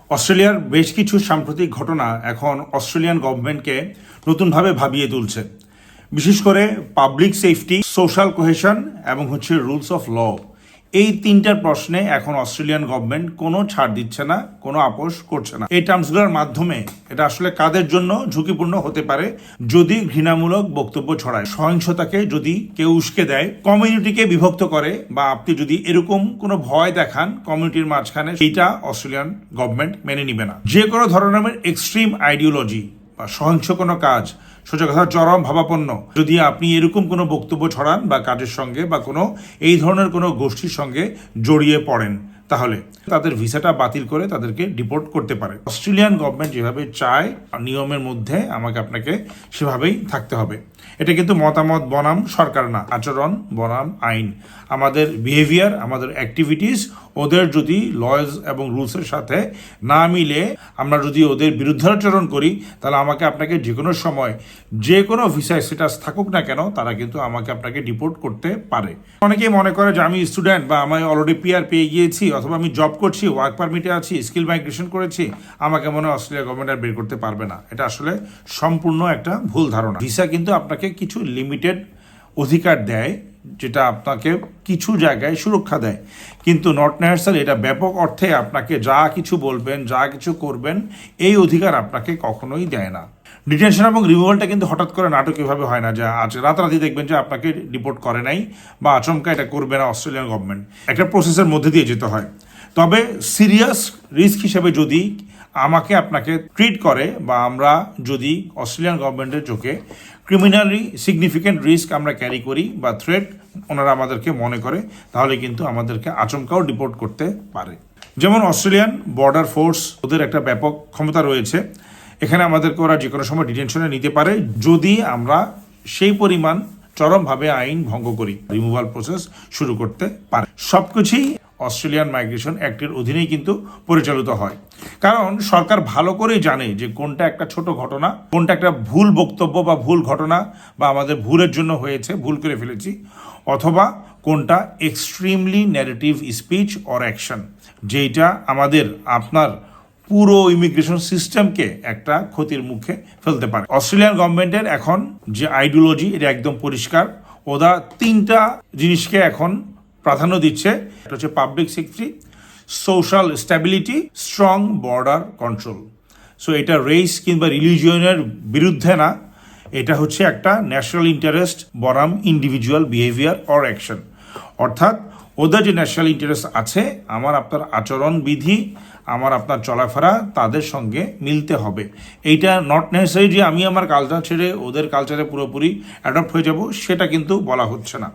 অস্ট্রেলিয়ার বেশ কিছু সাম্প্রতিক ঘটনা এখন অস্ট্রেলিয়ান গভর্নমেন্টকে নতুনভাবে ভাবিয়ে তুলছে। বিশেষ করে পাবলিক সেফটি, সোশ্যাল কোহেশন এবং রুলস অফ ল, এই তিনটার প্রশ্নে এখন অস্ট্রেলিয়ান গভর্নমেন্ট কোনো ছাড় দিচ্ছে না, কোনো আপোষ করছে না। এই টার্মসগুলোর মাধ্যমে এটা আসলে কাদের জন্য ঝুঁকিপূর্ণ হতে পারে যদি ঘৃণামূলক বক্তব্য ছড়ায়, সহিংসতাকে যদি কেউ উস্কে দেয়, কমিউনিটিকে বিভক্ত করে, বা আপনি যদি এরকম কোনো ভয় দেখান কমিউনিটির মাঝখানে, সেইটা অস্ট্রেলিয়ান গভর্নমেন্ট মেনে নিবে না। যে কোনো ধরনের এক্সট্রিম আইডিওলজি বা সহিংস কোনো কাজ, সোজা কথা চরম ভাবাপন্ন, যদি আপনি এরকম কোনো বক্তব্য ছড়ান বা কাজের সঙ্গে বা কোনো এই ধরনের কোনো গোষ্ঠীর সঙ্গে জড়িয়ে পড়েন, তাহলে তাদের ভিসাটা বাতিল করে তাদেরকে ডিপোর্ট করতে পারে। অস্ট্রেলিয়ান গভর্নমেন্ট যেভাবে চায় নিয়মের মধ্যে আমাকে আপনাকে সেভাবেই থাকতে হবে। এটা কিন্তু মতামত বনাম সরকার না, আচরণ বনাম আইন। আমাদের বিহেভিয়ার, আমাদের অ্যাক্টিভিটিস ওদের যদি লজ এবং রুলসের সাথে না মিলে আমরা যদি ওদের বিরুদ্ধাচরণ করি, তাহলে আমাকে আপনাকে যে কোনো সময় যে কোনো ভিসা স্ট্যাটাস থাকুক না কেন, তারা কিন্তু আমাকে আপনাকে ডিপোর্ট করতে পারে। অনেকেই মনে করে যে আমি স্টুডেন্ট বা আমি অলরেডি পিআর পেয়ে গিয়েছি, অথবা আমি জব করছি, ওয়ার্ক পারমিটে আছি, স্কিল মাইগ্রেশন করেছি, আমাকে মনে হয় অস্ট্রেলিয়া গভর্নমেন্ট আর বের করতে পারবে না। এটা আসলে সম্পূর্ণ একটা ভুল ধারণা। ভিসা কিন্তু আপনাকে কিছু লিমিটেড অধিকার দেয়, যেটা আপনাকে কিছু জায়গায় সুরক্ষা দেয়, কিন্তু নট নেসারি এটা ব্যাপক অর্থে আপনাকে যা কিছু বলবেন, যা কিছু করবেন, এই অধিকার আপনাকে কখনোই দেয় না। ডিটেনশন এবং রিমুভালটা কিন্তু হঠাৎ করে নাটকীয়ভাবে হয় না, যে আজ রাতারাতি দেখবেন যে আপনাকে ডিপোর্ট করে নাই বা আচমকা এটা করবে না অস্ট্রেলিয়ান গভর্নমেন্ট। একটা প্রসেসের মধ্যে দিয়ে যেতে হয়। তবে সিরিয়াস রিস্ক হিসেবে যদি আমাকে আপনাকে ট্রিট করে, বা আমরা যদি অস্ট্রেলিয়ান গভর্নমেন্টের চোখে ক্রিমিনালি সিগনিফিক্যান্ট রিস্ক আমরা ক্যারি করি বা থ্রেট ওনারা আমাদেরকে মনে করে, তাহলে কিন্তু আমাদেরকে আচমকাও ডিপোর্ট করতে পারে। যেমন অস্ট্রেলিয়ান বর্ডার ফোর্স, ওদের একটা ব্যাপক ক্ষমতা রয়েছে, এখানে আমাদেরকে ওরা যে কোনো সময় ডিটেনশনে নিতে পারে যদি আমরা সেই পরিমাণ চরমভাবে আইন ভঙ্গ করি, রিমুভাল প্রসেস শুরু করতে পারে। সবকিছুই অস্ট্রেলিয়ান মাইগ্রেশন অ্যাক্টের অধীনেই কিন্তু পরিচালিত হয়, কারণ সরকার ভালো করেই জানে যে কোনটা একটা ছোট ঘটনা, কোনটা একটা ভুল বক্তব্য বা ভুল ঘটনা, বা আমাদের ভুলের জন্য হয়েছে, ভুল করে ফেলেছি, অথবা কোনটা extremely narrative speech or action, যেটা আমাদের আপনার পুরো ইমিগ্রেশন সিস্টেমকে একটা ক্ষতির মুখে ফেলতে পারে। অস্ট্রেলিয়ান গভর্নমেন্টের এখন যে আইডিওলজি, এটা একদম পরিষ্কার। ওরা তিনটা জিনিসকে এখন প্রাধান্য দিচ্ছে। এটা হচ্ছে public safety, social stability, strong border control. So এটা রেস কিংবা রিলিজিয়নের বিরুদ্ধে না, এটা হচ্ছে একটা ন্যাশনাল ইন্টারেস্ট বনাম ইন্ডিভিজুয়াল বিহেভিয়ার অর অ্যাকশন। অর্থাৎ ওদের যে ন্যাশনাল ইন্টারেস্ট আছে, আমার আপনার আচরণবিধি, আমার আপনার চলাফেরা তাদের সঙ্গে মিলতে হবে। এইটা নট নেসেসারি যে আমি আমার কালচার ছেড়ে ওদের কালচারে পুরোপুরি অ্যাডপ্ট হয়ে যাব, সেটা কিন্তু বলা হচ্ছে না।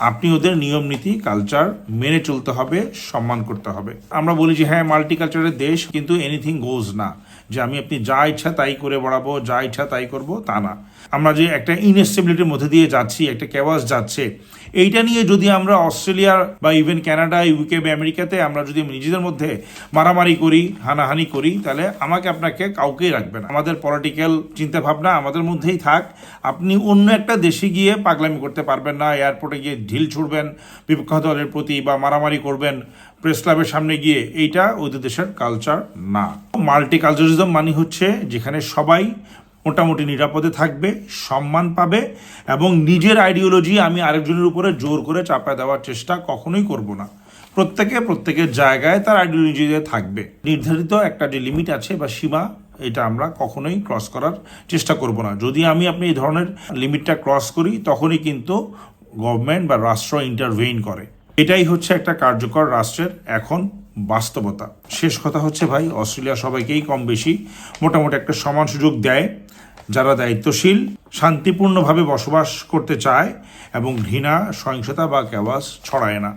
আপনি ওদের নিয়ম নীতি কালচার মেনে চলতে হবে, সম্মান করতে হবে। আমরা বলি যে হ্যাঁ মাল্টিকালচারের দেশ, কিন্তু এনিথিং গোজ না, যে আমি আপনি যা ইচ্ছা তাই করে বেড়াবো, যা ইচ্ছা তাই করব, তা না। আমরা যে একটা ইনস্টেবিলিটির মধ্যে দিয়ে যাচ্ছি, একটা ক্যাওয়াস যাচ্ছে, এইটা নিয়ে যদি আমরা অস্ট্রেলিয়া বা ইভেন কানাডা, ইউকে বা আমেরিকাতে আমরা যদি নিজেদের মধ্যে মারামারি করি, হানাহানি করি, তাহলে আমাকে আপনাকে কাউকেই রাখবে না। আমাদের পলিটিক্যাল চিন্তাভাবনা আমাদের মধ্যেই থাক। আপনি অন্য একটা দেশে গিয়ে পাগলামি করতে পারবেন না, এয়ারপোর্টে গিয়ে ঢিল ছুড়বেন বিপক্ষ দলের প্রতি, বা মারামারি করবেন প্রেস ক্লাবের সামনে গিয়ে, এইটা ওদের দেশের কালচার না। মাল্টিকালচারিজম মানে হচ্ছে যেখানে সবাই মোটামুটি নিরাপদে থাকবে, সম্মান পাবে, এবং নিজের আইডিওলজি আমি আরেকজনের উপরে জোর করে চাপায় দেওয়ার চেষ্টা কখনোই করব না। প্রত্যেকের জায়গায় তার আইডিওলজি থাকবে। নির্ধারিত একটা যে লিমিট আছে বা সীমা, এটা আমরা কখনোই ক্রস করার চেষ্টা করব না। যদি আপনি এই ধরনের লিমিটটা ক্রস করি, তখনই কিন্তু গভর্নমেন্ট বা রাষ্ট্র ইন্টারভেইন করে। এটাই হচ্ছে একটা কার্যকর রাষ্ট্রের এখন বাস্তবতা। শেষ কথা হচ্ছে ভাই, অস্ট্রেলিয়া সবাইকেই কম বেশি মোটামুটি একটা সমান সুযোগ দেয়, যারা দায়িত্বশীল, শান্তিপূর্ণভাবে বসবাস করতে চায় এবং ঘৃণা, সহিংসতা বা ক্যাওয়াস ছড়ায় না।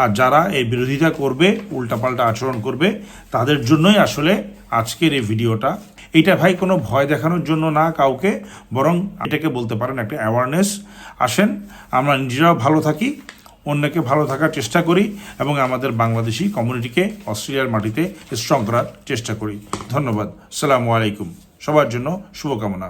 আর যারা এই বিরোধিতা করবে, উল্টাপাল্টা আচরণ করবে, তাদের জন্যই আসলে আজকের এই ভিডিওটা। এটা ভাই কোনো ভয় দেখানোর জন্য না কাউকে, বরং এটাকে বলতে পারেন একটা অ্যাওয়ারনেস। আসেন আমরা নিজেরাও ভালো থাকি, অন্যকে ভালো থাকার চেষ্টা করি, এবং আমাদের বাংলাদেশি কমিউনিটিকে অস্ট্রেলিয়ার মাটিতে স্ট্রং করার চেষ্টা করি। ধন্যবাদ। আসসালামু আলাইকুম। সবার জন্য শুভকামনা।